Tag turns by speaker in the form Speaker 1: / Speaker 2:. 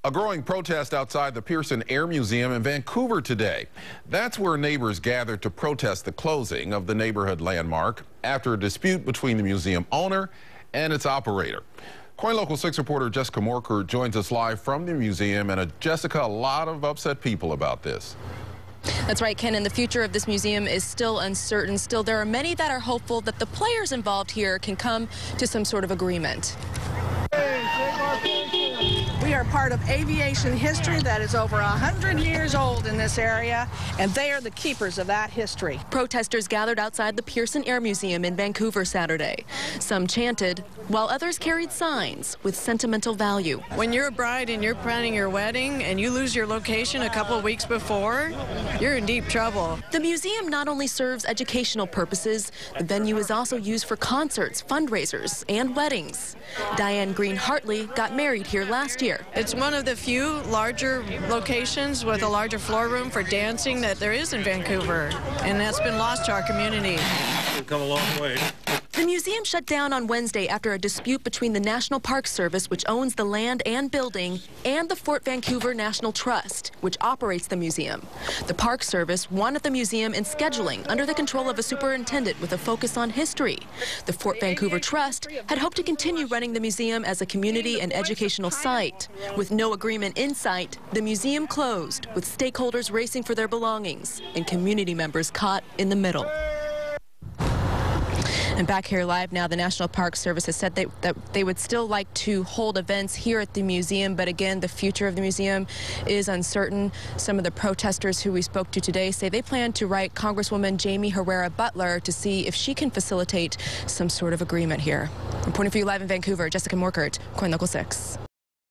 Speaker 1: A growing protest outside the Pearson Air Museum in Vancouver today. That's where neighbors gathered to protest the closing of the neighborhood landmark after a dispute between the museum owner and its operator. KOIN Local 6 reporter Jessica Morkert joins us live from the museum. And Jessica, a lot of upset people about this.
Speaker 2: That's right, Ken, and the future of this museum is still uncertain. Still, there are many that are hopeful that the players involved here can come to some sort of agreement.
Speaker 3: We are part of aviation history that is over 100 years old in this area, and they are the keepers of that history.
Speaker 2: Protesters gathered outside the Pearson Air Museum in Vancouver Saturday. Some chanted, while others carried signs with sentimental value.
Speaker 4: When you're a bride and you're planning your wedding and you lose your location a couple of weeks before, you're in deep trouble.
Speaker 2: The museum not only serves educational purposes, the venue is also used for concerts, fundraisers, and weddings. Diane Green Hartley got married here last year.
Speaker 4: It's one of the few larger locations with a larger floor room for dancing that there is in Vancouver, and that's been lost to our community.
Speaker 5: We've come a long way.
Speaker 2: The museum shut down on Wednesday after a dispute between the National Park Service, which owns the land and building, and the Fort Vancouver National Trust, which operates the museum. The Park Service wanted the museum in scheduling under the control of a superintendent with a focus on history. The Fort Vancouver Trust had hoped to continue running the museum as a community and educational site. With no agreement in sight, the museum closed, with stakeholders racing for their belongings and community members caught in the middle. And back here live now, the National Park Service has said that they would still like to hold events here at the museum, but again, the future of the museum is uncertain. Some of the protesters who we spoke to today say they plan to write Congresswoman Jamie Herrera Butler to see if she can facilitate some sort of agreement here. Reporting for you live in Vancouver, Jessica Morkert, KOIN Local 6.